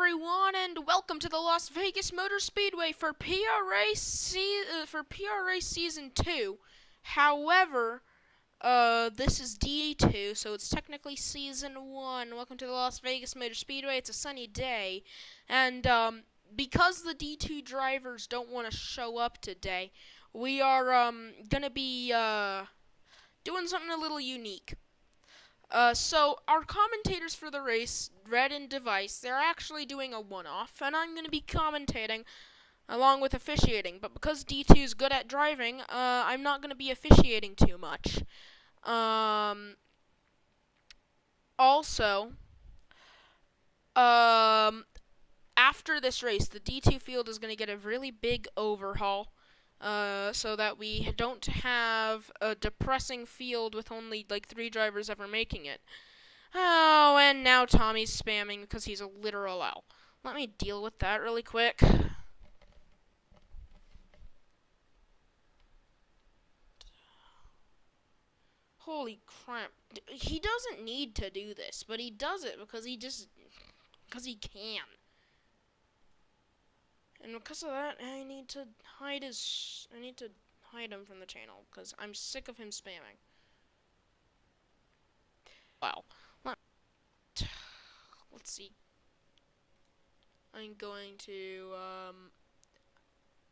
everyone, and welcome to the Las Vegas Motor Speedway for PRA Season 2. However, this is D2, so it's technically Season 1. Welcome to the Las Vegas Motor Speedway. It's a sunny day, and because the D2 drivers don't want to show up today, we are gonna be doing something a little unique. So our commentators for the race, Red and Device, they're actually doing a one-off, and I'm going to be commentating along with officiating. But because D2 is good at driving, I'm not going to be officiating too much. Also, after this race, the D2 field is going to get a really big overhaul. So that we don't have a depressing field with only like 3 drivers ever making it. Oh, and now Tommy's spamming because he's a literal L. Let me deal with that really quick. Holy crap. He doesn't need to do this, but he does it because he can. And because of that, I need to hide him from the channel, because I'm sick of him spamming. Wow. Let's see. I'm going to,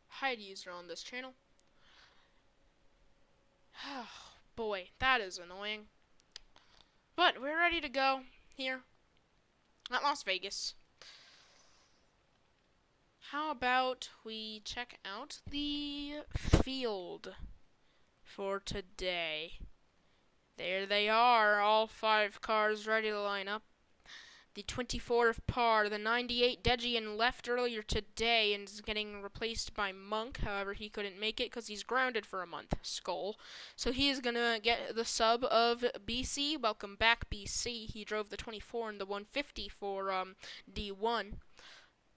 hide user on this channel. Oh, boy, that is annoying. But we're ready to go here at Las Vegas. How about we check out the field for today? There they are, all 5 cars ready to line up. The 24 of Par, the 98 Dejian left earlier today and is getting replaced by Monk. However, he couldn't make it because he's grounded for a month. Skull. So he is going to get the sub of BC. Welcome back, BC. He drove the 24 and the 150 for D1.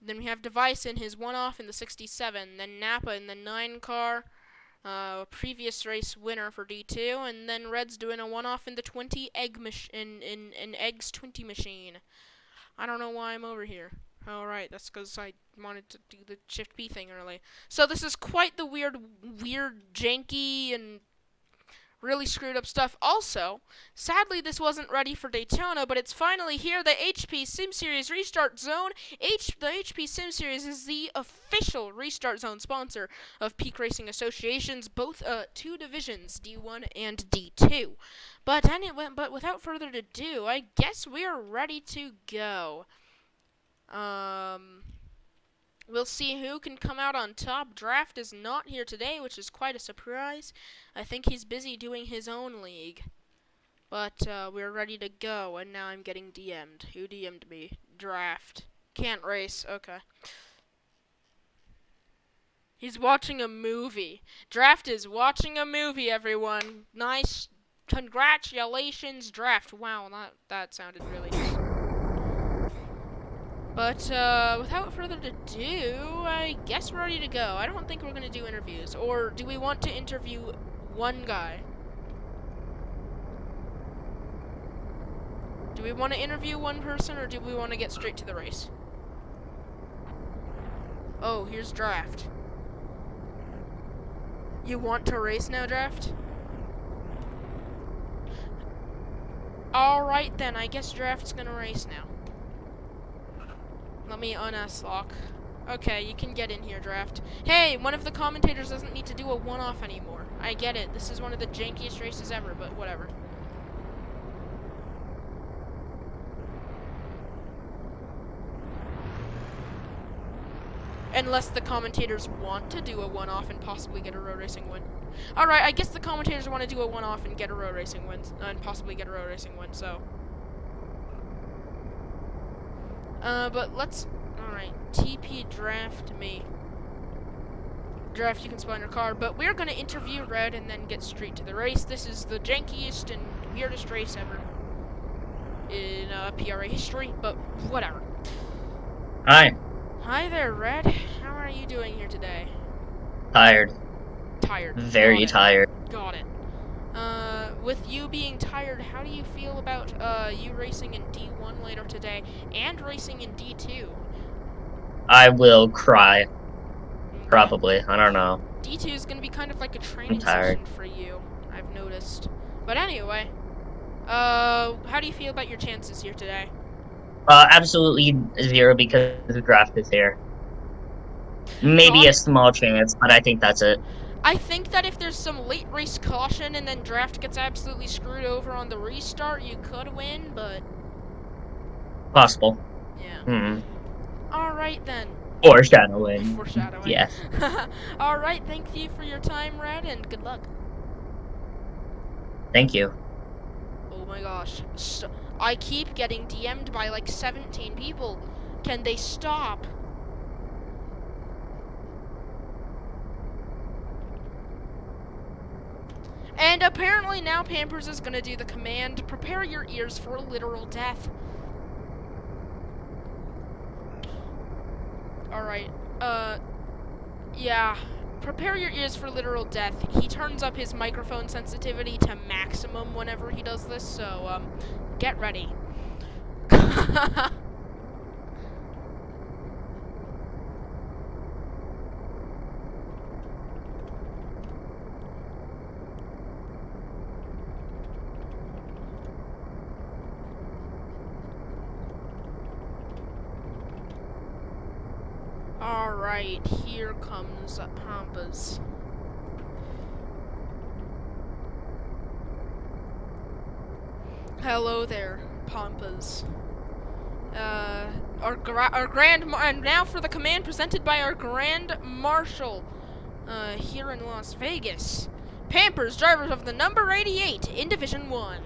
Then we have Device in his one-off in the 67. Then Napa in the 9 car, previous race winner for D2. And then Red's doing a one-off in the 20 in Eggs 20 machine. I don't know why I'm over here. Alright, that's because I wanted to do the Shift P thing early. So this is quite the weird, janky, and really screwed up stuff. Also, sadly this wasn't ready for Daytona, but it's finally here. The HP Sim Series Restart Zone. The HP Sim Series is the official Restart Zone sponsor of Peak Racing Association's both 2 divisions, D1 and D2. But without further ado, I guess we are ready to go. We'll see who can come out on top. Draft is not here today, which is quite a surprise. I think he's busy doing his own league. But we're ready to go, and now I'm getting DM'd. Who DM'd me? Draft. Can't race. Okay. He's watching a movie. Draft is watching a movie, everyone. Nice. Congratulations, Draft. Wow, that sounded really nice. But, without further ado, I guess we're ready to go. I don't think we're going to do interviews. Or do we want to interview one guy? Do we want to interview one person, or do we want to get straight to the race? Oh, here's Draft. You want to race now, Draft? Alright then, I guess Draft's going to race now. Let me un-S-lock. Okay, you can get in here, Draft. Hey, one of the commentators doesn't need to do a one-off anymore. I get it. This is one of the jankiest races ever, but whatever. Unless the commentators want to do a one-off and possibly get a road racing win. Alright, I guess the commentators want to do a one-off and get a road racing win, and possibly get a road racing win, so... but let's... Alright, TP Draft me. Draft, you can spawn your car, but we're gonna interview Red and then get straight to the race. This is the jankiest and weirdest race ever in PRA history, but whatever. Hi. Hi there, Red. How are you doing here today? Tired. Tired. Very tired. Got it. With you being tired, how do you feel about you racing in D1 later today and racing in D2? I will cry. Okay. Probably. I don't know. D2 is gonna be kind of like a training tired. session for you, I've noticed. But anyway, how do you feel about your chances here today? Absolutely zero because the draft is here. Maybe a small chance, but I think that's it. I think that if there's some late race caution and then draft gets absolutely screwed over on the restart, you could win, but Possible. yeah. Alright then. Foreshadowing. Foreshadowing. Yes. Alright, thank you for your time, Red, and good luck. Thank you. Oh my gosh. I keep getting DM'd by like 17 people. Can they stop? And apparently now Pampers is gonna do the command, prepare your ears for literal death. Alright, yeah. Prepare your ears for literal death. He turns up his microphone sensitivity to maximum whenever he does this, so, get ready. Alright, here comes Pampas. Hello there, Pampas. And now for the command presented by our Grand Marshal, here in Las Vegas. Pampers, drivers of the number 88 in Division 1.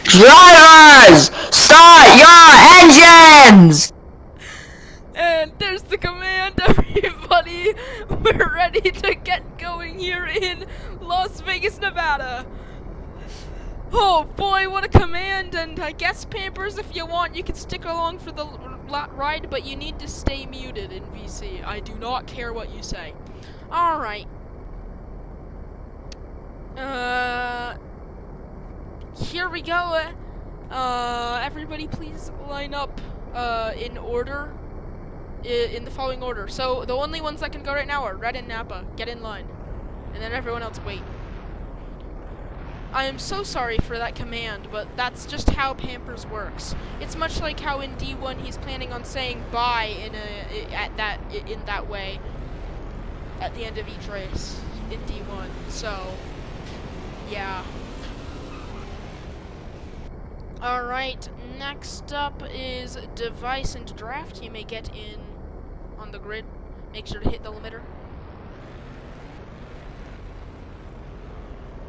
Drivers, start your engines! And there's the command, everybody. We're ready to get going here in Las Vegas, Nevada. Oh boy, what a command, and I guess, Pampers, if you want, you can stick along for the ride, but you need to stay muted in VC. I do not care what you say. Alright. Here we go. Everybody please line up, in order. In the following order. So, the only ones that can go right now are Red and Napa. Get in line. And then everyone else wait. I am so sorry for that command, but that's just how Pampers works. It's much like how in D1 he's planning on saying bye in that way at the end of each race in D1. So, yeah. Alright, next up is device and draft. You may get in on the grid. Make sure to hit the limiter.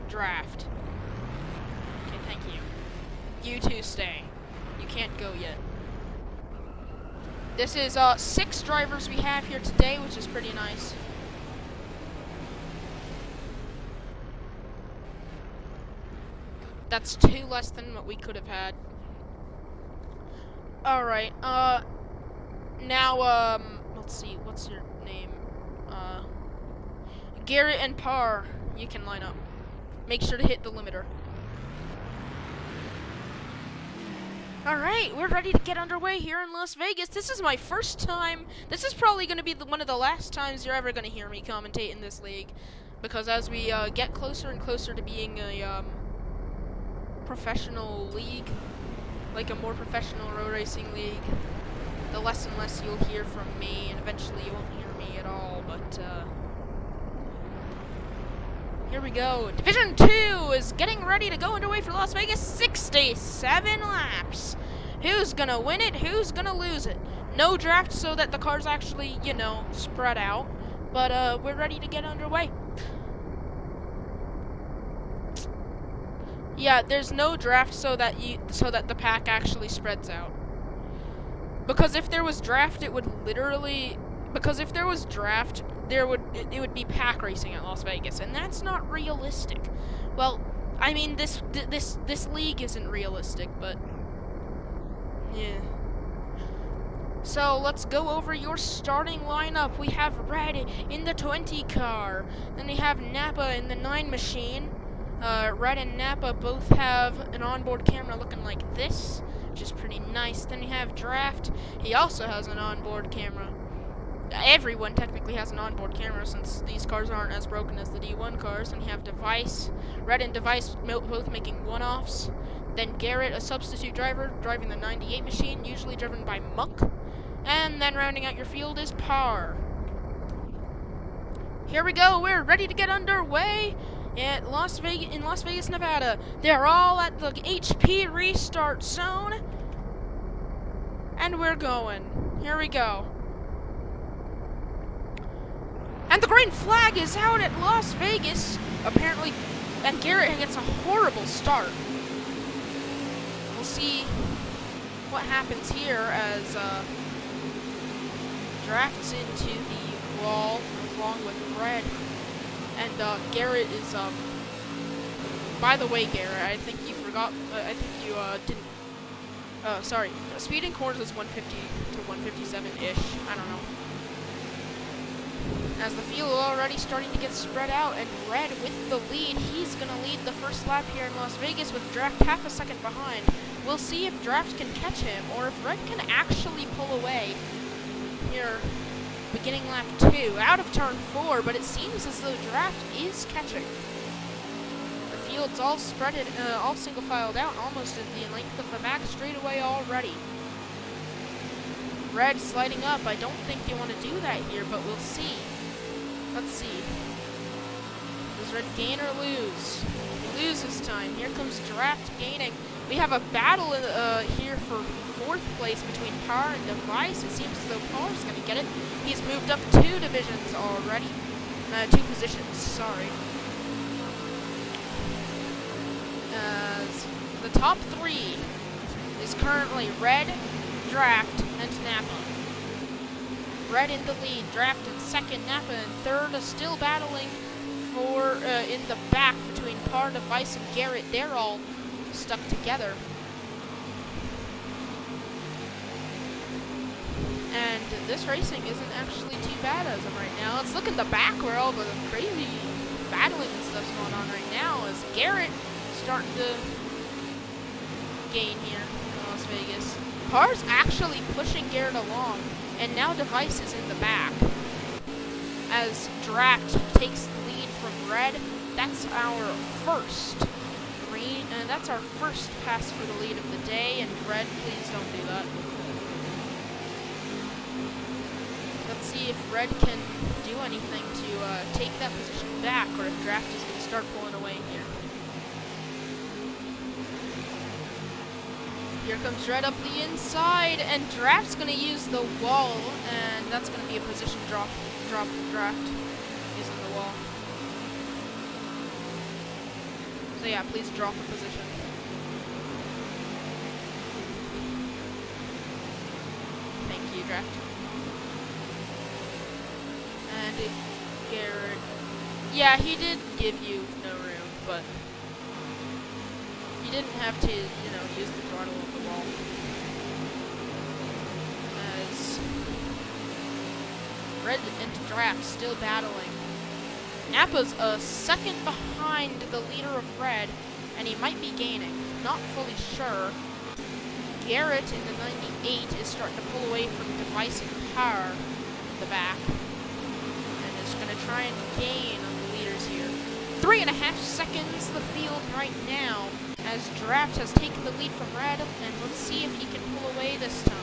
Draft. Okay, thank you. You two stay. You can't go yet. This is 6 drivers we have here today, which is pretty nice. That's 2 less than what we could have had. Alright, now, let's see, what's your name? Garrett and Parr, you can line up. Make sure to hit the limiter. Alright, we're ready to get underway here in Las Vegas. This is my first time. This is probably going to be one of the last times you're ever going to hear me commentate in this league. Because as we get closer and closer to being a professional league, like a more professional road racing league, the less and less you'll hear from me, and eventually you won't hear me at all, but here we go. Division 2 is getting ready to go underway for Las Vegas. 67 laps. Who's gonna win it? Who's gonna lose it? No draft so that the cars actually, you know, spread out, but we're ready to get underway. Yeah, there's no draft so that the pack actually spreads out. Because if there was draft, it would literally. Because if there was draft, it would be pack racing at Las Vegas, and that's not realistic. Well, I mean, this league isn't realistic, but yeah. So let's go over your starting lineup. We have Red in the 20 car, then we have Napa in the 9 machine. Red and Napa both have an onboard camera looking like this. which is pretty nice. Then you have Draft. He also has an onboard camera. Everyone technically has an onboard camera since these cars aren't as broken as the D1 cars. And you have Device, Red and Device both making one-offs. Then Garrett, a substitute driver, driving the 98 machine, usually driven by Monk. And then rounding out your field is Par. Here we go, we're ready to get underway at in Las Vegas, Nevada. They're all at the HP restart zone. And we're going. Here we go. And the green flag is out at Las Vegas, apparently, and Garrett gets a horrible start. We'll see what happens here as drafts into the wall along with Red. And Garrett is, by the way, Garrett, I think you forgot, I think you didn't, sorry, speed in corners is 150 to 157-ish, I don't know. As the field is already starting to get spread out, and Red with the lead, he's going to lead the first lap here in Las Vegas with Draft half a second behind. We'll see if Draft can catch him, or if Red can actually pull away here beginning lap 2, out of turn 4, but it seems as though Draft is catching. The field's all spreaded, all single filed out, almost at the length of the back straightaway already. Red sliding up. I don't think they want to do that here, but we'll see. Let's see. Does Red gain or lose? He loses time. Here comes Draft gaining. We have a battle here for 4th place between Par and Device. It seems as though Par's going to get it. He's moved up 2 divisions already. 2 positions, sorry. As the top 3 is currently Red, Draft, and Napa. Red in the lead, Draft in second, Napa in third, still battling for in the back between Par, Device, and Garrett. They're all stuck together. And this racing isn't actually too bad as of right now. Let's look in the back where all the crazy battling and stuff's going on right now as Garrett starting to gain here in Las Vegas. Par's actually pushing Garrett along, and now Device is in the back. As Draft takes the lead from Red, that's our first green, and that's our first pass for the lead of the day. And Red, please don't do that. Let's see if Red can do anything to take that position back, or if Draft is going to start pulling away here. Here comes Red up the inside, and Draft's going to use the wall, and that's going to be a position drop Draft using the wall. So yeah, please drop a position. Thank you, Draft. And Garrett. Yeah, he did give you no room, but you didn't have to, use the throttle of the wall. As Red and Draft still battling. Napa's a second behind the leader of Red, and he might be gaining. Not fully sure. Garrett in the 98 is starting to pull away from Device and Par in the back, and is going to try and gain on the leaders here. 3.5 seconds the field right now, as Draft has taken the lead from Red, and let's see if he can pull away this time.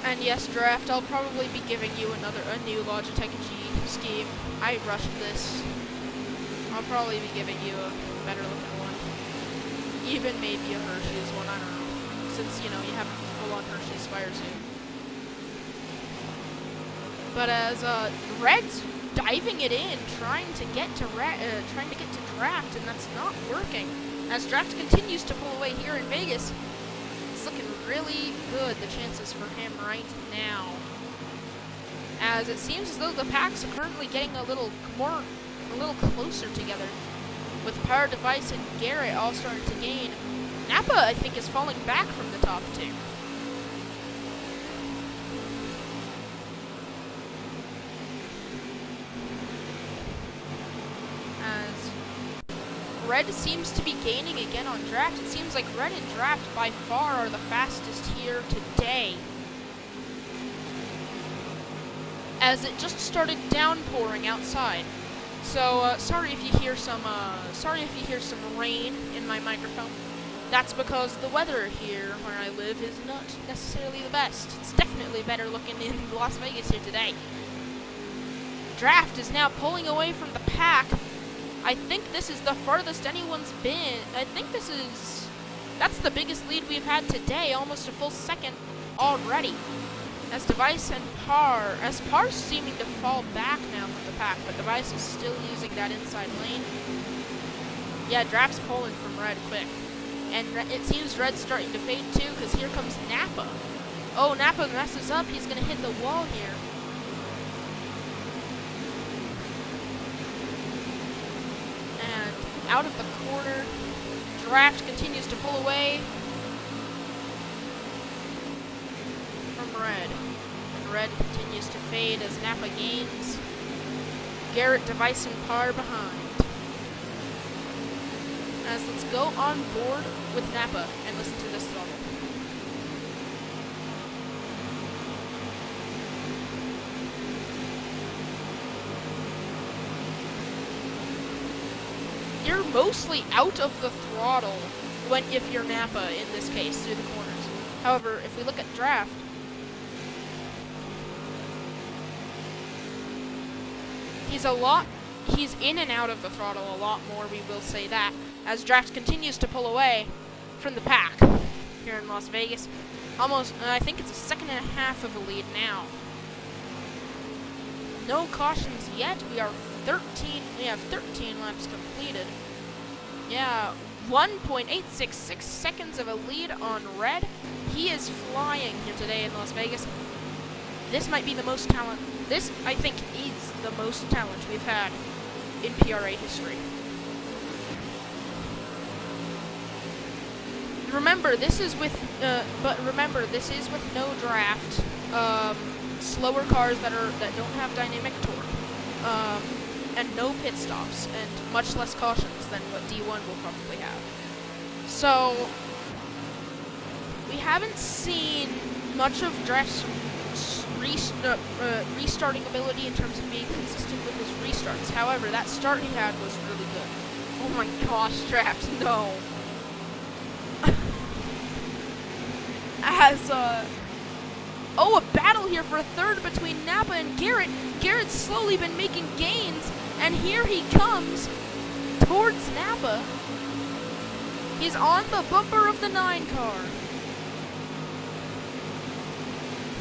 And yes, Draft, I'll probably be giving you a new Logitech G scheme. I rushed this. I'll probably be giving you a better looking one. Even maybe a Hershey's one, I don't know. Since, you have a full-on Hershey's fire suit. But as Red's diving it in, trying to get to Draft, and that's not working. As Draft continues to pull away here in Vegas, it's looking really good, the chances for him right now. As it seems as though the packs are currently getting a little closer together, with Power Device and Garrett all starting to gain. Napa, I think, is falling back from the top 2. As Red seems to be gaining again on draft. It seems like Red and draft by far are the fastest here today, as it just started downpouring outside. So sorry if you hear some rain in my microphone. That's because the weather here where I live is not necessarily the best. It's definitely better looking in Las Vegas here today. Draft is now pulling away from the pack. I think this is the farthest anyone's been. That's the biggest lead we've had today, almost a full second already. As Device and Par's seeming to fall back now from the pack, but Device is still using that inside lane. Yeah, Draft's pulling from Red quick. And it seems Red's starting to fade too, because here comes Nappa. Oh, Nappa messes up. He's going to hit the wall here. And out of the corner, Draft continues to pull away from Red. And Red continues to fade as Nappa gains. Garrett, Device, and Par behind. As let's go on board with Nappa and listen to this song. You're mostly out of the throttle if you're Nappa in this case through the corners. However, if we look at draft, he's in and out of the throttle a lot more, we will say that, as draft continues to pull away from the pack here in Las Vegas. Almost, I think it's a second and a half of a lead now. No cautions yet. We have 13 laps completed. Yeah, 1.866 seconds of a lead on Red. He is flying here today in Las Vegas. This might be the most talent. This, I think, is the most talent we've had in PRA history. Remember, this is with no draft. Slower cars that don't have dynamic torque, and no pit stops, and much less cautions than what D1 will probably have. So we haven't seen much of draft's restarting ability in terms of being consistent with his restarts. However, that start he had was really good. Oh my gosh, draft, no. A battle here for a third between Nappa and Garrett. Garrett's slowly been making gains, and here he comes towards Nappa. He's on the bumper of the 9 car.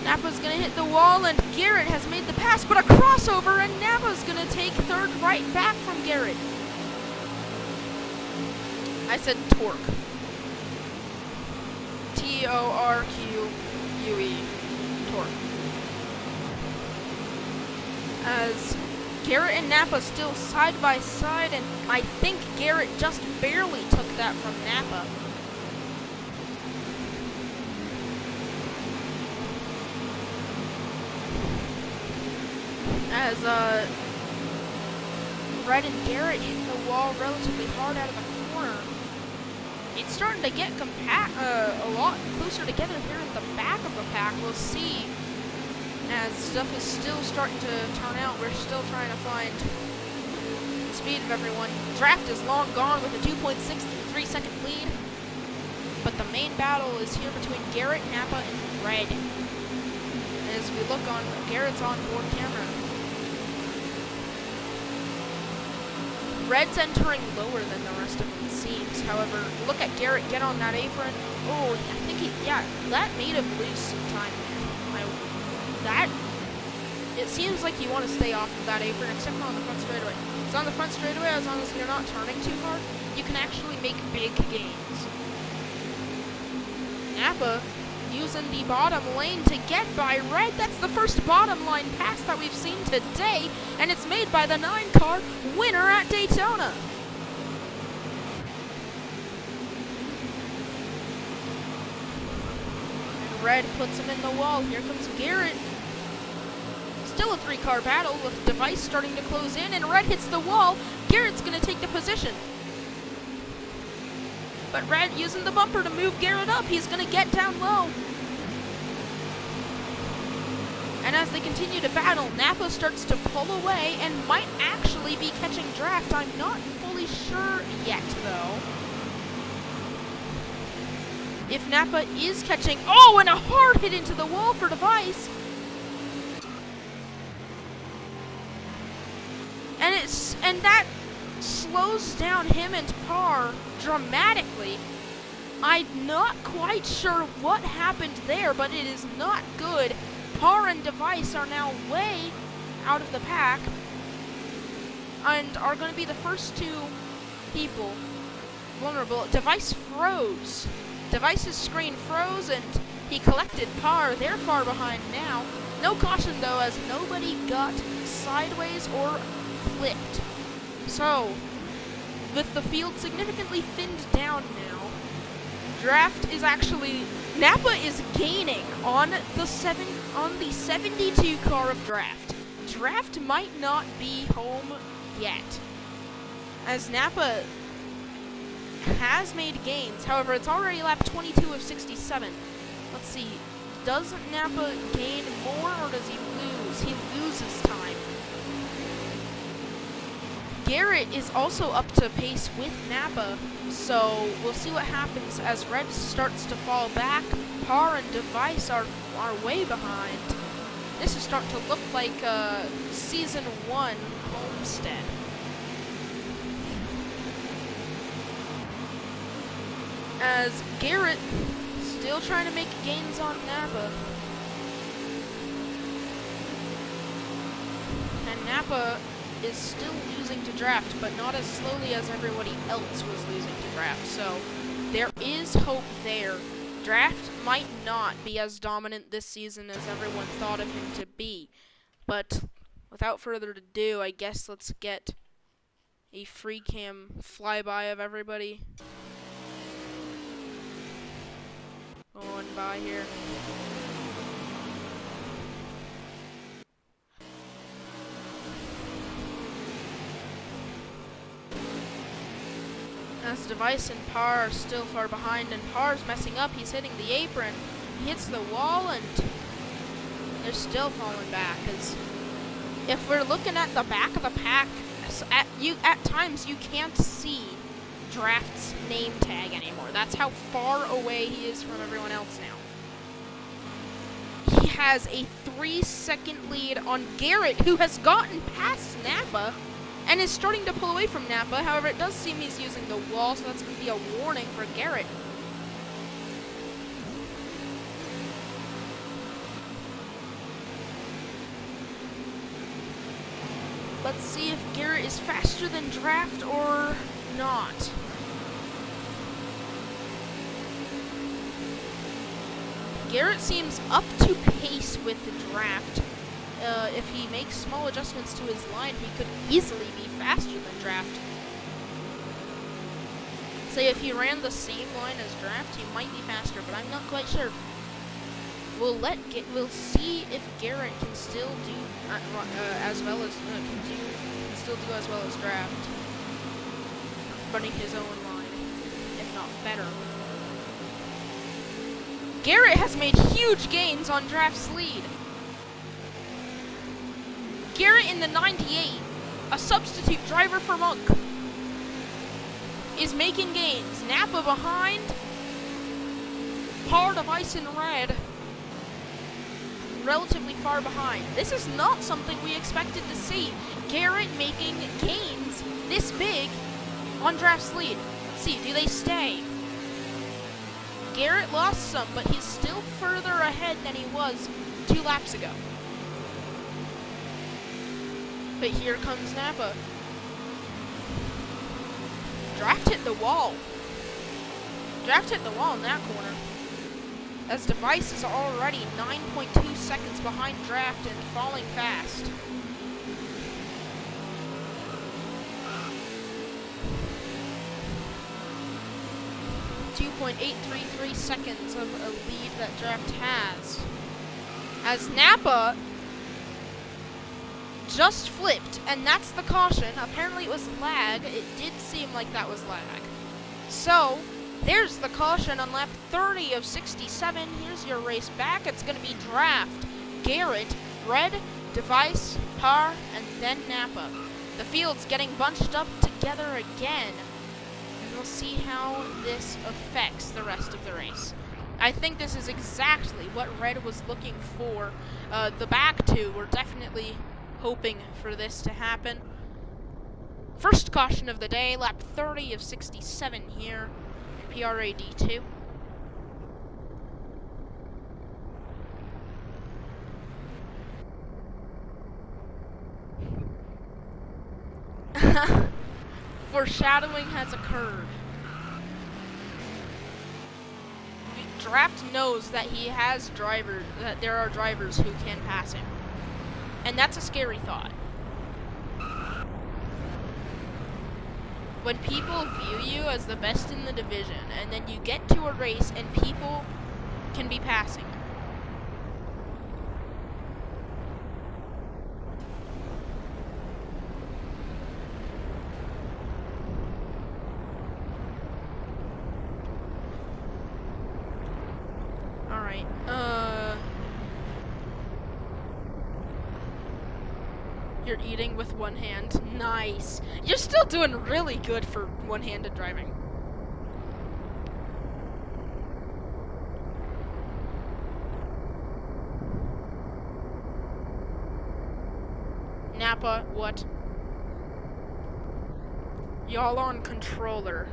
Nappa's gonna hit the wall, and Garrett has made the pass, but a crossover, and Nappa's gonna take third right back from Garrett. I said torque. Torque. Torque. As Garrett and Nappa still side by side, and I think Garrett just barely took that from Nappa. As Red and Garrett hit the wall relatively hard out of the corner. It's starting to get a lot closer together here in the back of the pack. We'll see. As stuff is still starting to turn out, we're still trying to find the speed of everyone. Draft is long gone with a 2.63 second lead. But the main battle is here between Garrett, Nappa, and Red. As we look on Garrett's onboard camera, Red's entering lower than the rest of them, it seems. However, look at Garrett get on that apron. Oh, I think that made him lose some time there. It seems like you want to stay off of that apron, except for on the front straightaway. So on the front straightaway, as long as you're not turning too hard, you can actually make big gains. Nappa using the bottom lane to get by Red. That's the first bottom line pass that we've seen today, and it's made by the 9 car winner at Daytona. And Red puts him in the wall. Here comes Garrett. Still a 3-car battle with Device starting to close in, and Red hits the wall. Garrett's going to take the position. but Red using the bumper to move Garrett up. He's going to get down low. And as they continue to battle, Napa starts to pull away and might actually be catching Draft. I'm not fully sure yet, though. If Napa is catching... Oh, and a hard hit into the wall for Device. And that slows down him and Parr dramatically. I'm not quite sure what happened there, but it is not good. Parr and Device are now way out of the pack and are going to be the first two people vulnerable. Device froze. Device's screen froze and he collected Parr. They're far behind now. No caution though, as nobody got sideways or flipped. So, with the field significantly thinned down now, Draft is actually... Napa is gaining on the 72 car of Draft. Draft might not be home yet, as Napa has made gains. However, it's already lap 22 of 67. Let's see. Does Napa gain more, or does he lose? He loses time. Garrett is also up to pace with Napa, so we'll see what happens as Red starts to fall back. Parr and Device are way behind. This is starting to look like Season 1 Homestead. As Garrett still trying to make gains on Napa. And Napa is still losing to Draft, but not as slowly as everybody else was losing to Draft. So there is hope there. Draft might not be as dominant this season as everyone thought of him to be. But without further ado, I guess let's get a free cam flyby of everybody going by here. As Device and Parr are still far behind, and Parr's messing up. He's hitting the apron. He hits the wall, and they're still falling back. As if we're looking at the back of the pack, at times you can't see Draft's name tag anymore. That's how far away he is from everyone else now. He has a 3-second lead on Garrett, who has gotten past Napa and is starting to pull away from Napa. However, it does seem he's using the wall, so that's going to be a warning for Garrett. Let's see if Garrett is faster than Draft or not. Garrett seems up to pace with the Draft. If he makes small adjustments to his line, he could easily be faster than Draft. Say if he ran the same line as Draft, he might be faster, but I'm not quite sure. We'll see if Garrett can still do as well as Draft, running his own line, if not better. Garrett has made huge gains on Draft's lead. Garrett in the 98, a substitute driver for Monk, is making gains. Napa behind. Parr, Device, and Red relatively far behind. This is not something we expected to see. Garrett making gains this big on Draft's lead. Let's see, do they stay? Garrett lost some, but he's still further ahead than he was 2 laps ago. But here comes Napa. Draft hit the wall. Draft hit the wall in that corner. As Device is already 9.2 seconds behind Draft and falling fast. .833 seconds of a lead that Draft has. As Napa just flipped, and that's the caution. Apparently it was lag. It did seem like that was lag. So, There's the caution on lap 30 of 67. Here's your race back. It's going to be Draft, Garrett, Red, Device, Par, and then Napa. The field's getting bunched up together again. And we'll see how this affects the rest of the race. I think this is exactly what Red was looking for. The back two were definitely hoping for this to happen. First caution of the day, lap 30 of 67 here. PRA D2. Foreshadowing has occurred. Draft knows that he has that there are drivers who can pass him. And that's a scary thought. When people view you as the best in the division, and then you get to a race and people can be passing. Alright, you're eating with one hand. Nice. You're still doing really good for one-handed driving. Napa, what? Y'all on controller.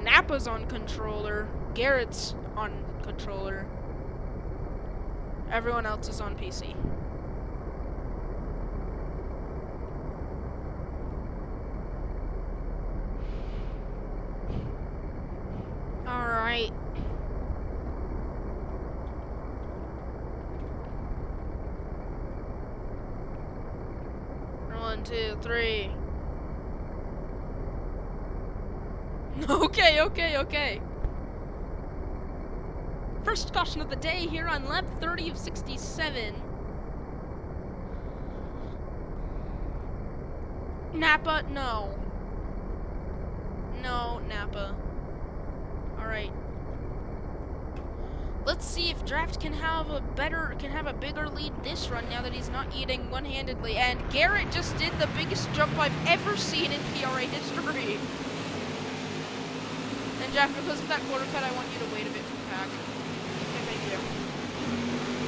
Napa's on controller. Garrett's on controller. Everyone else is on PC. Alright. One, two, three. Okay. First caution of the day here on lap 30 of 67. Napa, no. No, Napa. Alright. Let's see if Draft can have a bigger lead this run now that he's not eating one-handedly. And Garrett just did the biggest jump I've ever seen in PRA history. And Draft, because of that quarter cut, I want you to wait a bit for the pack. Okay, thank you.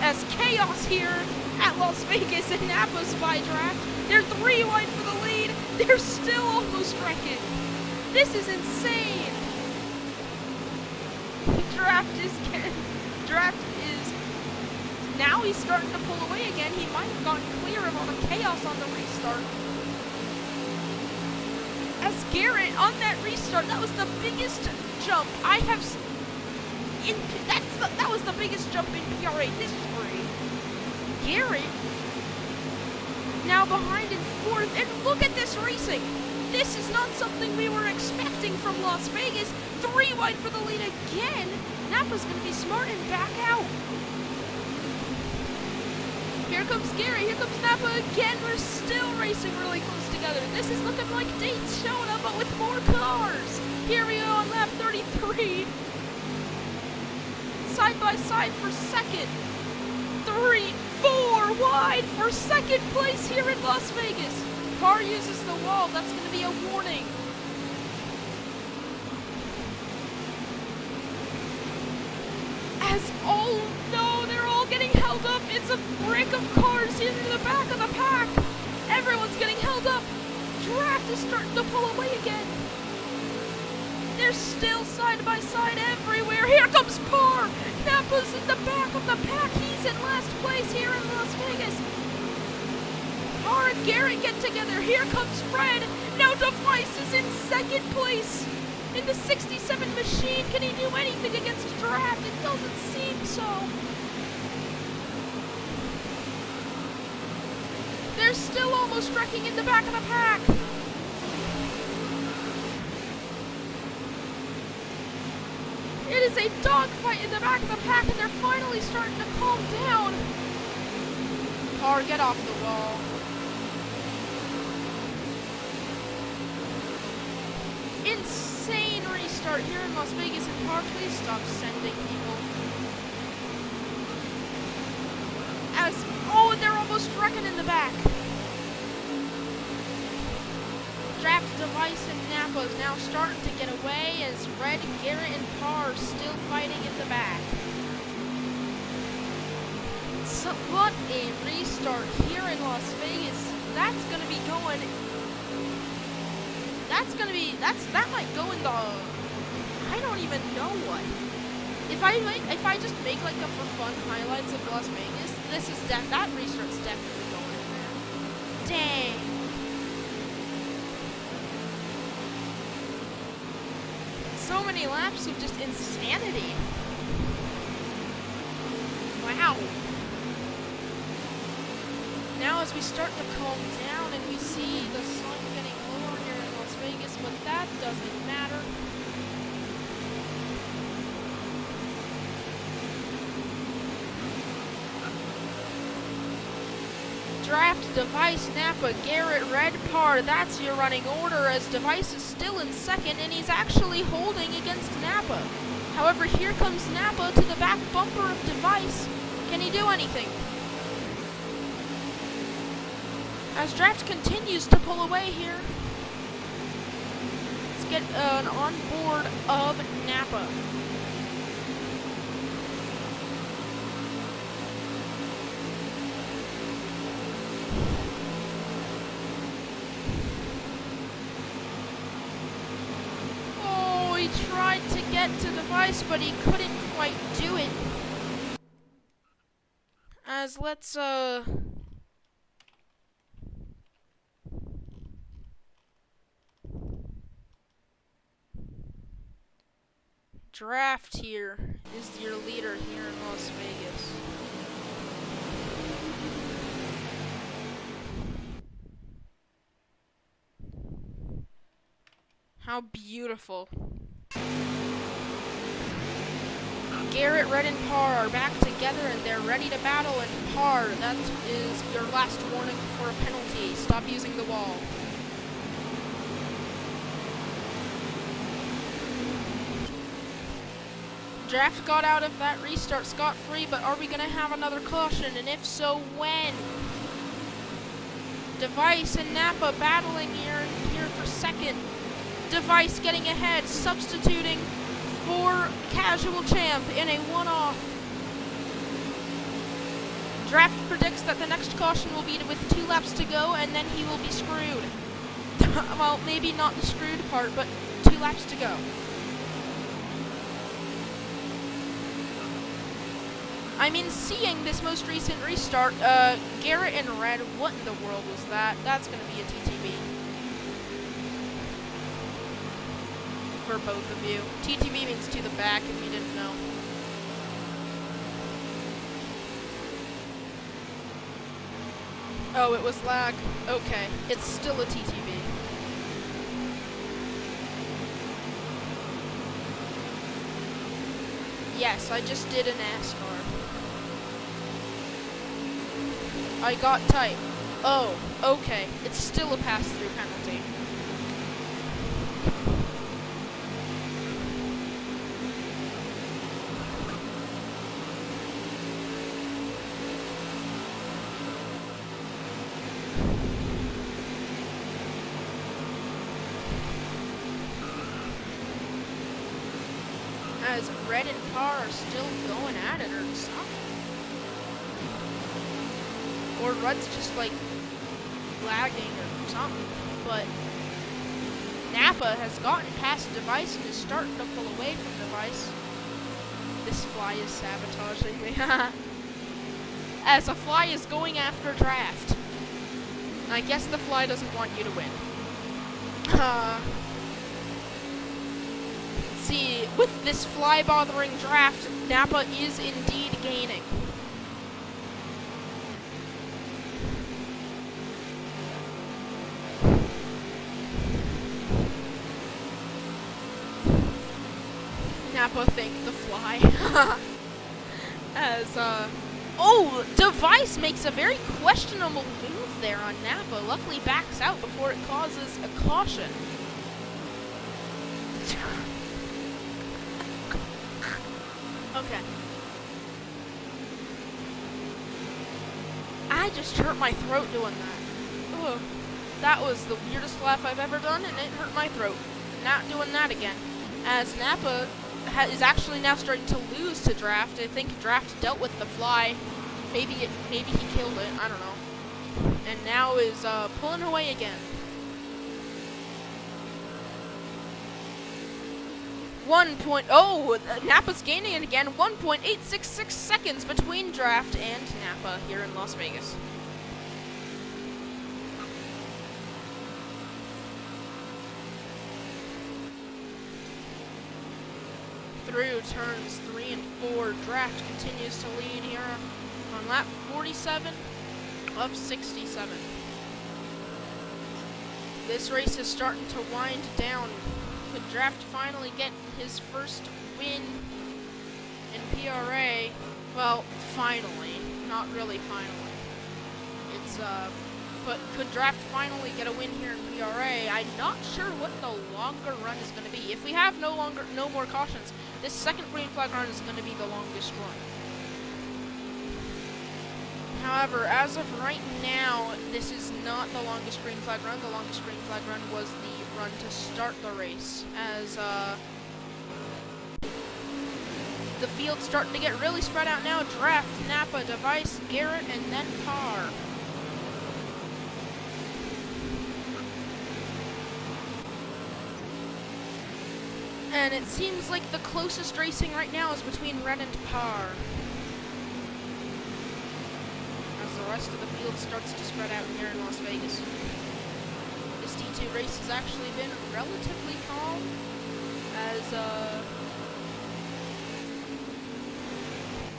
As chaos here at Las Vegas and Napa's by Draft. They're 3 wide for the lead. They're still almost wrecking. This is insane. Draft is now he's starting to pull away again. He might have gotten clear of all the chaos on the restart. As Garrett on that restart, that was the biggest jump I have that was the biggest jump in PRA history. Garrett now behind in 4th, and look at this racing. This is not something we were expecting from Las Vegas. 3 wide for the lead again. Napa's going to be smart and back out. Here comes Gary. Here comes Napa again. We're still racing really close together. This is looking like Daytona, but with more cars. Here we go on lap 33. Side by side for second. 3, 4 wide for second place here in Las Vegas. Car uses the wall. That's going to be a warning. Oh no, they're all getting held up. It's a brick of cars here in the back of the pack. Everyone's getting held up. Draft is starting to pull away again. They're still side by side everywhere. Here comes Par. Napa's in the back of the pack. He's in last place here in Las Vegas. Par and Garrett get together. Here comes Red. Now Device is in second place. In the 67 machine, can he do anything against Draft? It doesn't seem so. They're still almost wrecking in the back of the pack. It is a dogfight in the back of the pack, and they're finally starting to calm down. Par, get off the wall. Insane restart. restart here in Las Vegas and Park. Please stop sending people. Oh, they're almost wrecking in the back. Draft, Device, and Napa is now starting to get away as Red, Garrett, and Parr still fighting in the back. So, what a restart here in Las Vegas. That's gonna be going. That might go in the. I don't even know what. If I just make like a for fun highlights of Las Vegas, that restart's definitely going in there. Dang. So many laps of just insanity. Wow. Now as we start to calm down and we see the sun getting lower here in Las Vegas, but that doesn't matter. Draft, Device, Napa, Garrett, Red, Parr. That's your running order as Device is still in second and he's actually holding against Napa. However, here comes Napa to the back bumper of Device. Can he do anything? As Draft continues to pull away here. Let's get an on board of Napa. Oh, he tried to get to Device, but he couldn't quite do it. As let's Draft here is your leader here in Las Vegas. How beautiful. Garrett, Red, and Parr are back together and they're ready to battle. And Parr, that is your last warning for a penalty. Stop using the wall. Draft got out of that restart scot-free, but are we going to have another caution? And if so, when? Device and Napa battling here for second. Device getting ahead, substituting for Casual Champ in a one-off. Draft predicts that the next caution will be with 2 laps to go, and then he will be screwed. Well, maybe not the screwed part, but 2 laps to go. I mean, seeing this most recent restart, Garrett and Red, what in the world was that? That's going to be a TTB. For both of you. TTB means to the back, if you didn't know. Oh, it was lag. Okay, it's still a TTB. Yes, I just did a NASCAR. I got tight. Oh, okay. It's still a pass-through penalty. As Red and Parr are still going at it or something. Or Red's just like lagging or something. But Napa has gotten past Device and is starting to pull away from Device. This fly is sabotaging me. As a fly is going after Draft. I guess the fly doesn't want you to win. See, with this fly bothering Draft, Napa is indeed gaining. Napa thanked the fly. As, oh, Device makes a very questionable move there on Napa. Luckily backs out before it causes a caution. Okay. I just hurt my throat doing that. Ugh. That was the weirdest laugh I've ever done, and it hurt my throat. Not doing that again. As Nappa is actually now starting to lose to Draft. I think Draft dealt with the fly. Maybe he killed it. I don't know. And now is pulling away again. 1. Nappa's gaining it again. 1.866 seconds between Draft and Nappa here in Las Vegas. Through turns 3 and 4, Draft continues to lead here on lap 47 of 67. This race is starting to wind down. Could Draft finally get his first win in PRA? Well, finally. Not really finally. It's, but could Draft finally get a win here in PRA? I'm not sure what the longer run is going to be. If we have no more cautions, this second green flag run is going to be the longest run. However, as of right now, this is not the longest green flag run. The longest green flag run was the run to start the race, as the field's starting to get really spread out now. Draft, Nappa, Device, Garrett, and then Parr. And it seems like the closest racing right now is between Red and Parr. As the rest of the field starts to spread out here in Las Vegas. This D2 race has actually been relatively calm, as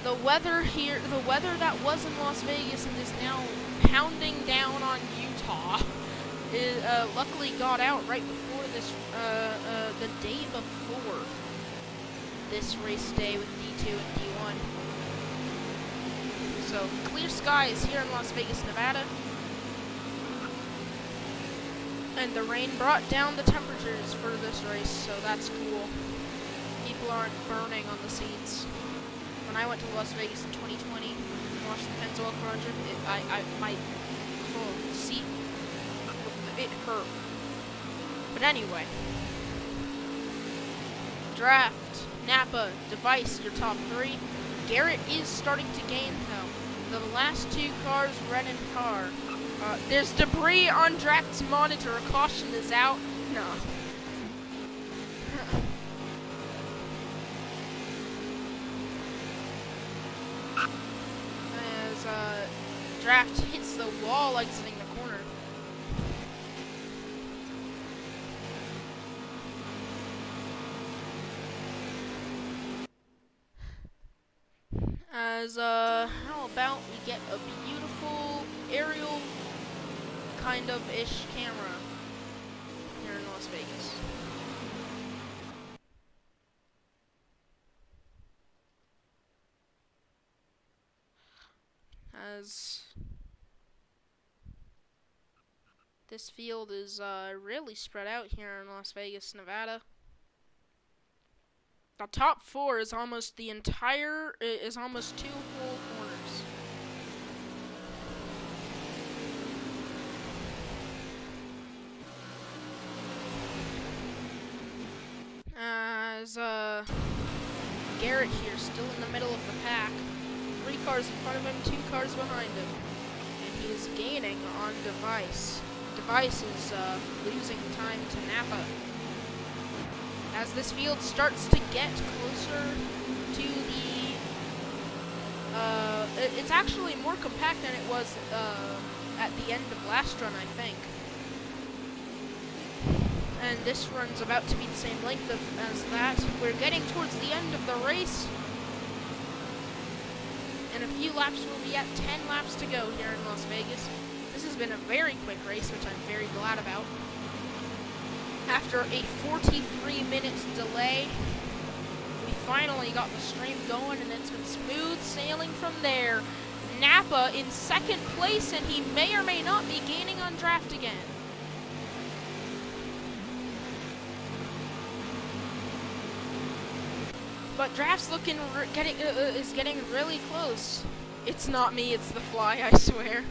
the weather that was in Las Vegas and is now pounding down on Utah, luckily got out right before this, the day before this race day with D2 and D1. So, clear skies here in Las Vegas, Nevada. And the rain brought down the temperatures for this race, so that's cool. People aren't burning on the seats. When I went to Las Vegas in 2020 and watched the Pennzoil 400, my seat, it hurt. But anyway, Draft, Nappa, Device, your top 3. Garrett is starting to gain, though. The last 2 cars, Red and Parr. There's debris on Draft's monitor. A caution is out. No. As Draft hits the wall exiting the corner. As, how about we get a beautiful aerial kind of ish camera here in Las Vegas. As this field is, really spread out here in Las Vegas, Nevada. The top 4 is almost the entire, is almost 2 whole corners. As, Garrett here, still in the middle of the pack. 3 cars in front of him, 2 cars behind him. And he is gaining on Device. Device is, losing time to Nappa. As this field starts to get closer to the, it's actually more compact than it was at the end of last run, I think. And this run's about to be the same length as that. We're getting towards the end of the race. In a few laps, we'll be at 10 laps to go here in Las Vegas. This has been a very quick race, which I'm very glad about. After a 43-minute delay, we finally got the stream going, and it's been smooth sailing from there. Nappa in second place, and he may or may not be gaining on Draft again. But Draft's is getting really close. It's not me, it's the fly, I swear.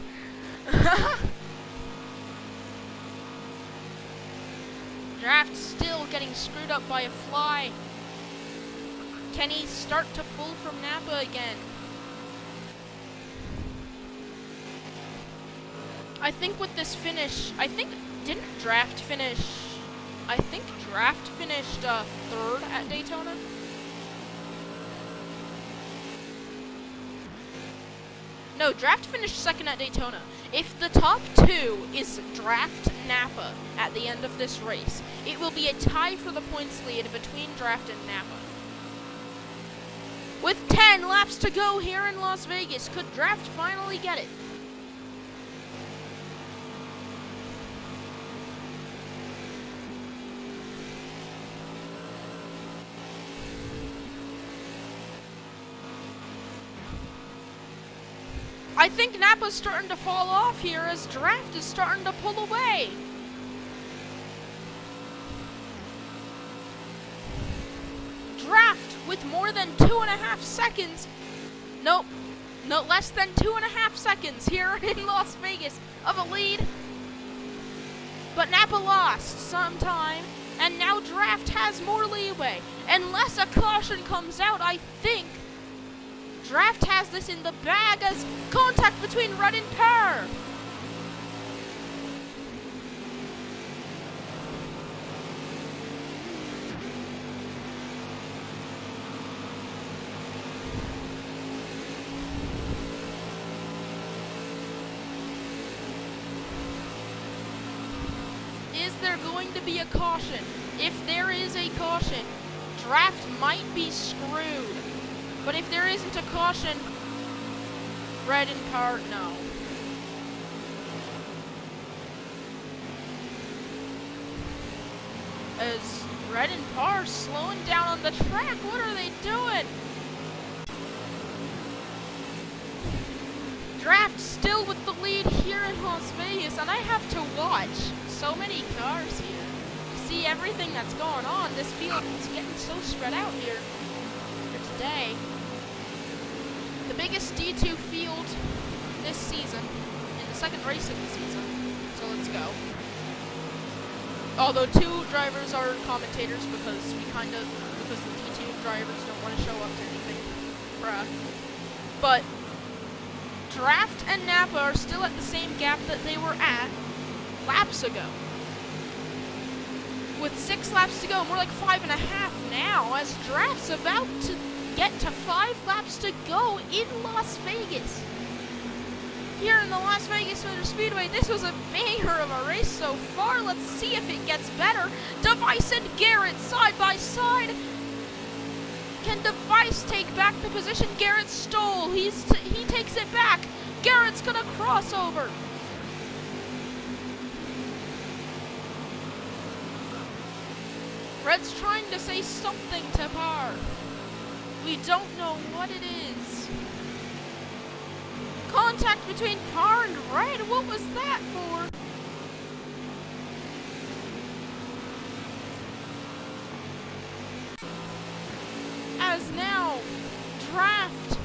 Draft still getting screwed up by a fly. Can he start to pull from Napa again? I think with this finish, didn't Draft finish? I think Draft finished third at Daytona. No, Draft finished second at Daytona. If the top two is Draft Napa at the end of this race, it will be a tie for the points lead between Draft and Napa. With 10 laps to go here in Las Vegas, could Draft finally get it? I think Napa's starting to fall off here as Draft is starting to pull away. Draft with more than 2.5 seconds. Nope, no less than 2.5 seconds here in Las Vegas of a lead. But Napa lost some time, and now Draft has more leeway. Unless a caution comes out, I think Draft has this in the bag as contact between Red and Per. Is there going to be a caution? If there is a caution, Draft might be screwed. But if there isn't a caution, Red and Per, no. As Red and Per slowing down on the track, what are they doing? Draft still with the lead here in Las Vegas, and I have to watch so many cars here to see everything that's going on. This field is getting so spread out here for today. The biggest D2 field this season, in the second race of the season, so let's go. Although two drivers are commentators because the D2 drivers don't want to show up to anything. Bruh. But Draft and Napa are still at the same gap that they were at laps ago. With 6 laps to go, and we're like 5.5 now, as Draft's about to get to 5 laps to go in Las Vegas. Here in the Las Vegas Motor Speedway, this was a banger of a race so far. Let's see if it gets better. Device and Garrett side by side. Can Device take back the position Garrett stole? He takes it back. Garrett's gonna cross over. Red's trying to say something to Per. We don't know what it is. Contact between Per and Red? What was that for? As now, Draft.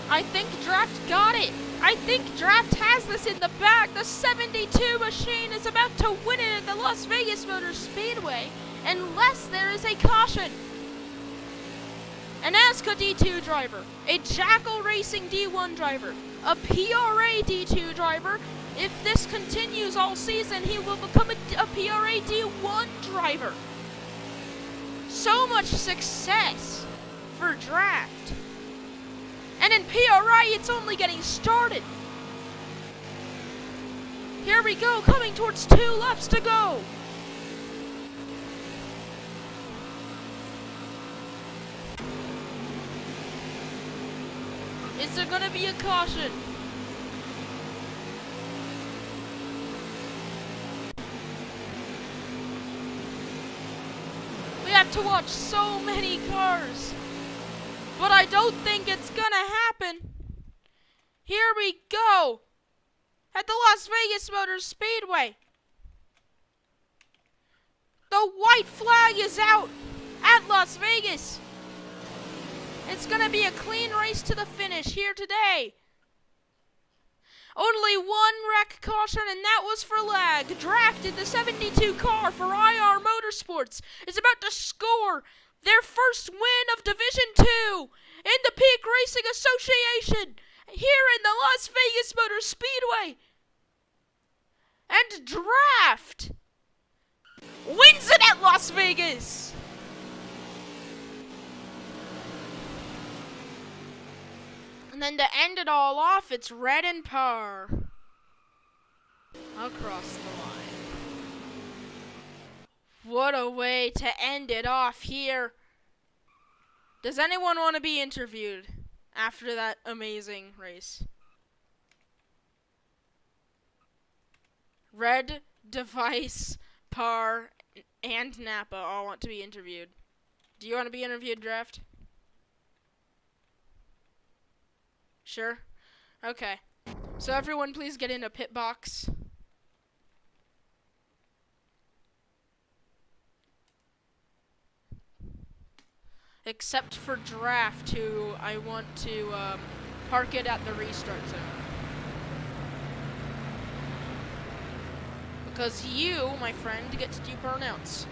I think Draft got it. I think Draft has this in the bag. The 72 machine is about to win it at the Las Vegas Motor Speedway, unless there is a caution. An ASCA D2 driver, a Jackal Racing D1 driver, a PRA D2 driver. If this continues all season, he will become a PRA D1 driver. So much success for Draft. And in PRA, it's only getting started. Here we go, coming towards 2 laps to go. Is there gonna be a caution? We have to watch so many cars. But I don't think it's gonna happen. Here we go. at the Las Vegas Motor Speedway. The white flag is out at Las Vegas. It's gonna be a clean race to the finish here today. Only one wreck caution, and that was for lag. Drafted the 72 car for IR Motorsports is about to score their first win of Division 2 in the Peak Racing Association here in the Las Vegas Motor Speedway. And Draft wins it at Las Vegas. And then to end it all off, it's Red and Par across the line. What a way to end it off here. Does anyone want to be interviewed after that amazing race? Red, Device, Par, and Napa all want to be interviewed. Do you want to be interviewed, Draft? Sure? Okay. So everyone please get in a pit box. Except for Draft, who I want to park it at the restart zone. Because you, my friend, get to do burnouts.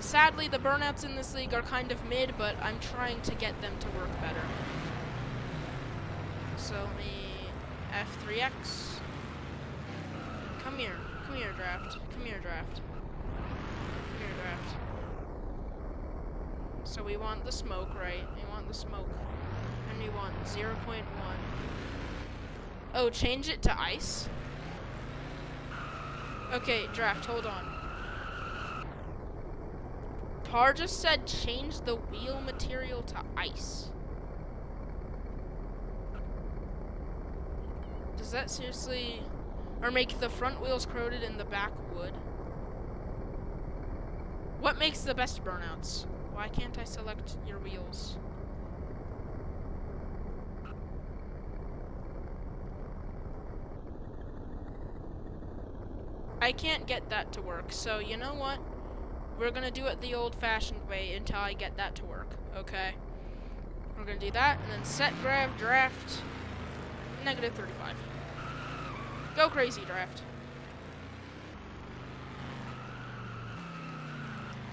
Sadly, the burnouts in this league are kind of mid, but I'm trying to get them to work better. So let me F3X. Come here, Draft. Come here, Draft. So we want the smoke, right? We want the smoke. And we want 0.1. Oh, change it to ice? Okay, Draft, hold on. Par just said change the wheel material to ice. Does that seriously... Or make the front wheels corroded and the back wood? What makes the best burnouts? Why can't I select your wheels? I can't get that to work, so you know what? We're gonna do it the old-fashioned way until I get that to work, okay? We're gonna do that, and then set grav draft -35. Go crazy, Draft.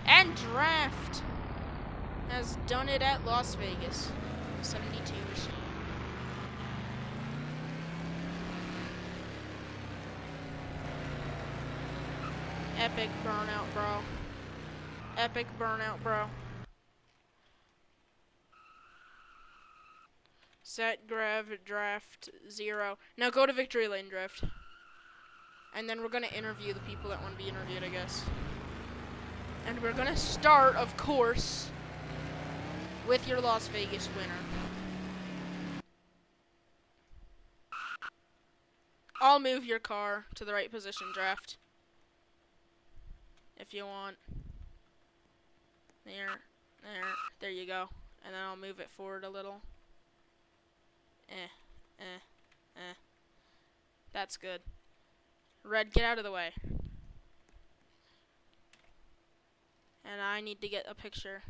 And Draft has done it at Las Vegas. 72 machine. Epic burnout, bro. Epic burnout, bro. Set grav draft 0. Now go to victory lane, Draft. And then we're gonna interview the people that want to be interviewed, I guess. And we're gonna start, of course, with your Las Vegas winner. I'll move your car to the right position, Draft. If you want. There you go. And then I'll move it forward a little. That's good. Red, get out of the way. And I need to get a picture.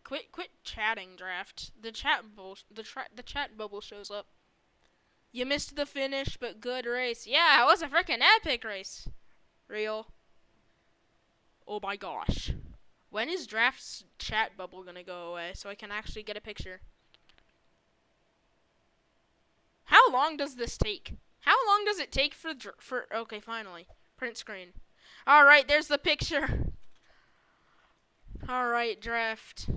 Quit chatting, Draft. The chat bubble shows up. You missed the finish, but good race. Yeah, it was a freaking epic race. Real. Oh my gosh. When is Draft's chat bubble gonna go away so I can actually get a picture? How long does this take? How long does it take for okay, finally. Print screen. Alright, there's the picture. Alright, Draft.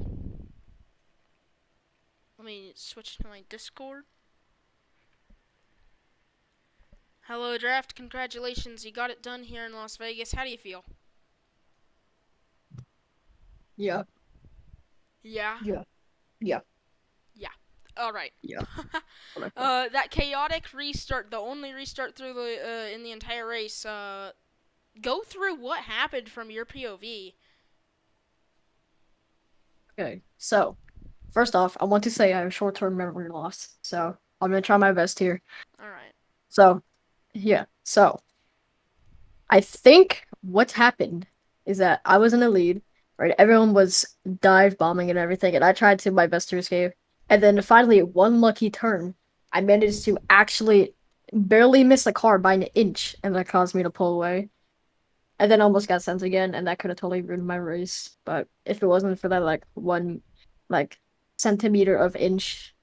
Let me switch to my Discord. Hello, Draft. Congratulations. You got it done here in Las Vegas. How do you feel? Yeah. Yeah? Yeah. Alright. Yeah. That chaotic restart, the only restart through the in the entire race, go through what happened from your POV. Okay, so first off, I want to say I have short-term memory loss, so I'm gonna try my best here. Alright. So, yeah. So, I think what happened is that I was in the lead, right? Everyone was dive bombing and everything, and I tried to my best to escape. And then finally, one lucky turn, I managed to actually barely miss a car by an inch, and that caused me to pull away. And then almost got sent again, and that could have totally ruined my race. But if it wasn't for that, like, one, like, centimeter of inch,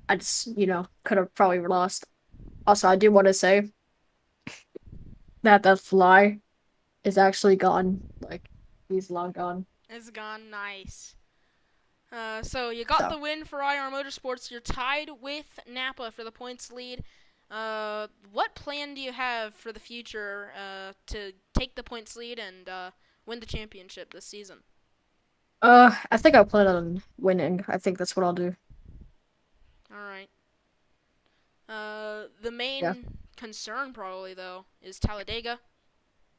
I just, could have probably lost. Also, I do want to say that that fly is actually gone. Like, he's long gone. It's gone nice. So you got So, the win for IR Motorsports. You're tied with Napa for the points lead. What plan do you have for the future to take the points lead and win the championship this season? I think I plan on winning. I think that's what I'll do. All right. The Yeah. main concern probably though is Talladega,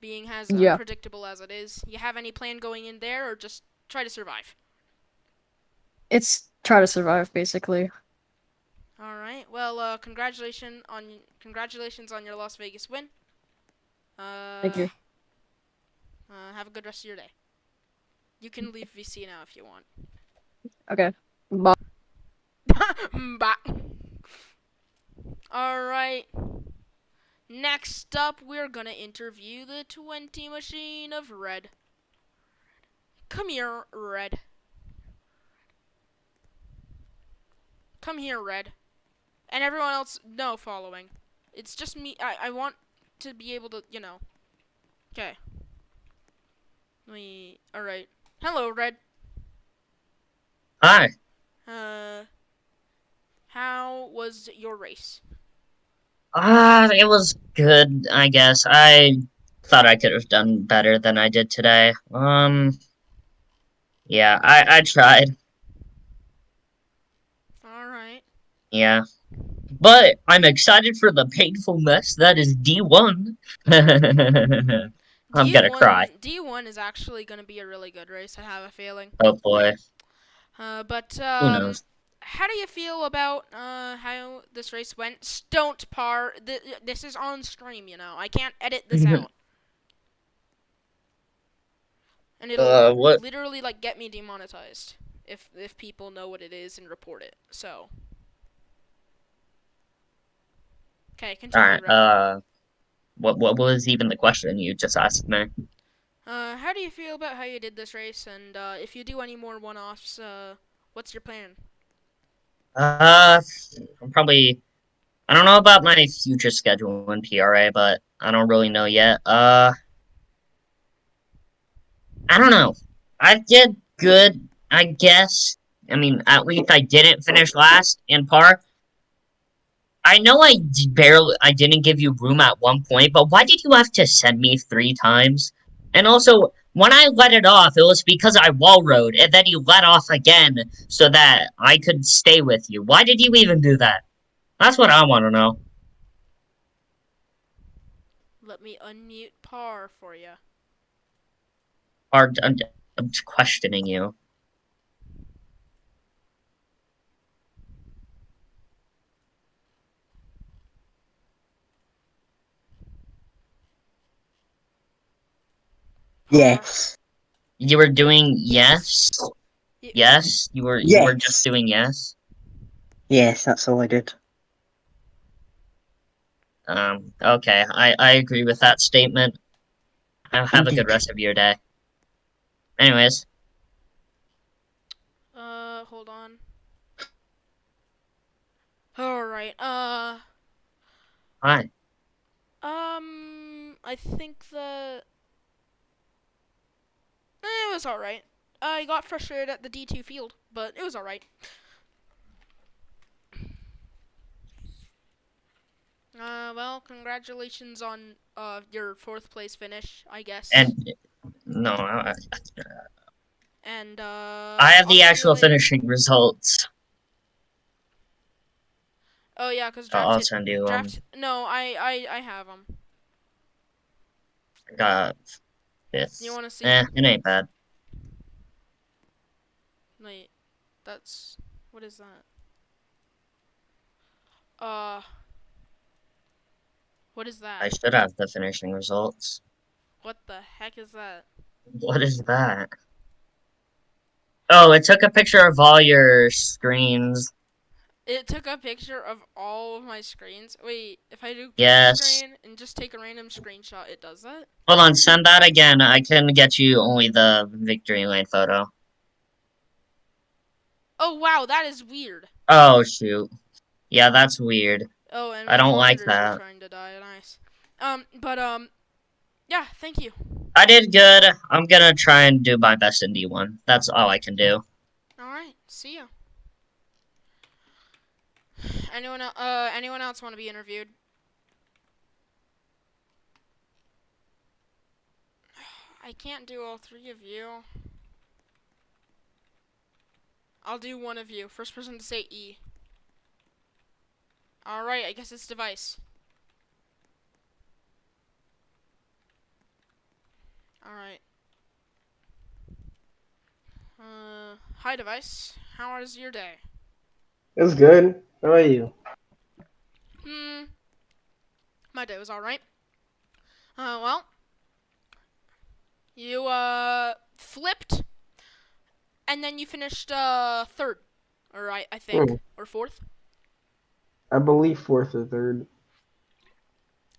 being as Yeah. unpredictable as it is. You have any plan going in there, or just try to survive? It's try to survive, basically. All right. Well, congratulations on your Las Vegas win. Thank Uh, you. have a good rest of your day. You can leave VC now if you want. Okay. Bye. Bye. All right. Next up, we're gonna interview the 20 machine of Red. Come here, Red. Come here, Red. And everyone else, no following. It's just me. I want to be able to, Okay. Alright. Hello, Red. Hi. Uh, how was your race? It was good, I guess. I thought I could have done better than I did today. Yeah, I tried. Alright. Yeah. But I'm excited for the painful mess that is D1. I'm gonna cry. D1 is actually gonna be a really good race, I have a feeling. Oh boy. But Who knows? how do you feel about how this race went? Don't par. This is on stream, I can't edit this out, and it'll What? literally like get me demonetized if people know what it is and report it. So, okay, continue, Alright, Red. what was even the question you just asked me? How do you feel about how you did this race, and if you do any more one-offs, what's your plan? I'm probably I don't know about my future schedule in PRA, but I don't really know yet. I don't know. I did good, I guess. I mean, at least I didn't finish last in par. I know I didn't give you room at one point, but why did you have to send me 3 times? And also, when I let it off, it was because I wall rode, and then you let off again so that I could stay with you. Why did you even do that? That's what I want to know. Let me unmute par for you. I'm questioning you. Par. Yes. You were doing Yes. yes? Yes? You were just Yes. doing yes? Yes, that's all I did. Okay. I agree with that statement. Have a good Indeed. rest of your day. Anyways, Hold on. Alright, hi. I think it was alright. I got frustrated at the D2 field, but it was alright. Well, congratulations on, your 4th place finish, I guess. And no, And, I have I'll the see you actual later. finishing results. Oh, yeah, because I'll send you no, I have them. got You 5th. want to see? It ain't bad. Wait, what is that? Uh, What is I that? should have the finishing results. What the heck is that? What is that? Oh, it took a picture of all your screens. It took a picture of all of my screens. Wait, if I do green Yes. screen and just take a random screenshot, it does that? Hold on, send that again. I can get you only the victory lane photo. Oh wow, that is weird. Oh, shoot. Yeah, that's weird. Oh, and I my don't like monitors are that. trying to die. Nice. Yeah, thank you. I did good. I'm gonna try and do my best in D1. That's all I can do. Alright, see ya. Anyone else want to be interviewed? I can't do all three of you. I'll do one of you. First person to say E. Alright, I guess it's device. Alright. Hi device. How was your day? It's good. How about you? My day was alright. Well, you, flipped, and then you finished, third. Or I think. Or fourth. I believe fourth or third.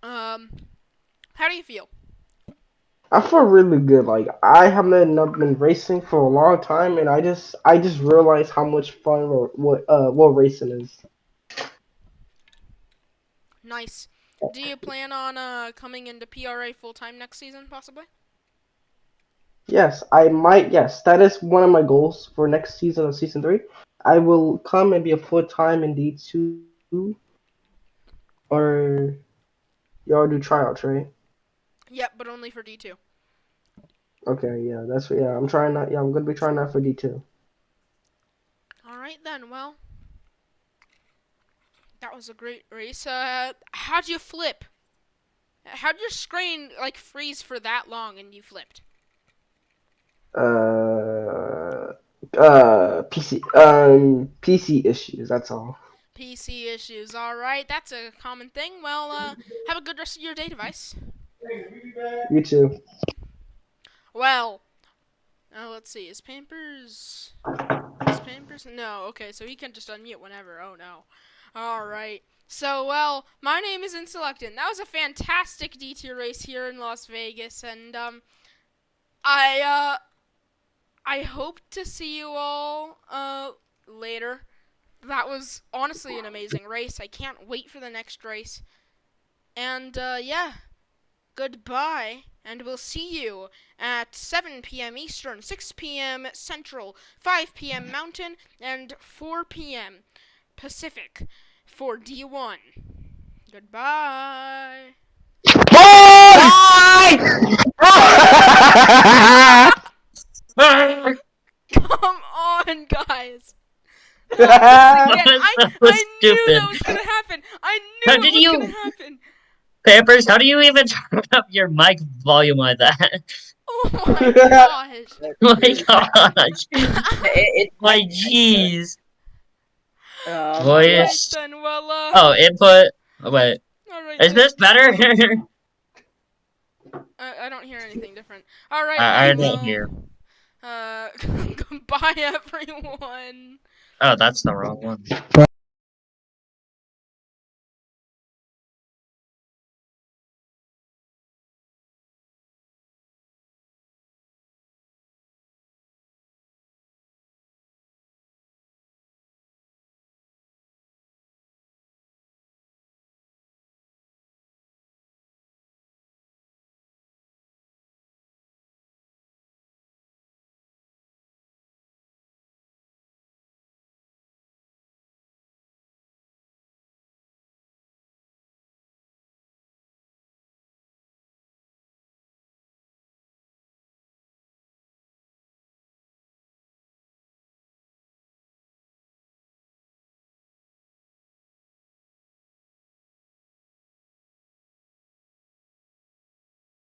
How do you feel? I feel really good. Like I haven't been racing for a long time, and I just realized how much fun what racing is. Nice. Do you plan on, coming into PRA full-time next season, possibly? Yes, I might. Yes, that is one of my goals for next season of season 3. I will come and be a full time in D2, or y'all do tryouts, right? Yep, but only for D2. Okay, yeah, yeah. I'm trying that. Yeah, I'm gonna be trying that for D2. Alright then, well. That was a great race. How'd you flip? How'd your screen, like, freeze for that long and you flipped? PC issues. That's all. PC issues, alright. That's a common thing. Well, have a good rest of your day, device. You too. Well, let's see. Is Pampers... No, okay, so he can just unmute whenever. Oh, no. Alright. So, well, my name is Inselectin. That was a fantastic D2 race here in Las Vegas, and, I hope to see you all, later. That was honestly an amazing race. I can't wait for the next race. And, yeah. Goodbye, and we'll see you at 7 p.m. Eastern, 6 p.m. Central, 5 p.m. Mountain, and 4 p.m. Pacific for D1. Goodbye. Come on, guys. Not this again. That I was knew stupid. that was gonna happen. I How knew did it was you- gonna happen. Pampers, how do you even turn up your mic volume like that? Oh my gosh. My gosh. It, My jeez. um, Alright Voice. then, well, Oh, input. Oh, wait. alright Is then. this better? I don't hear anything different. Alright I then, didn't well, hear. goodbye everyone. Oh, that's the wrong one.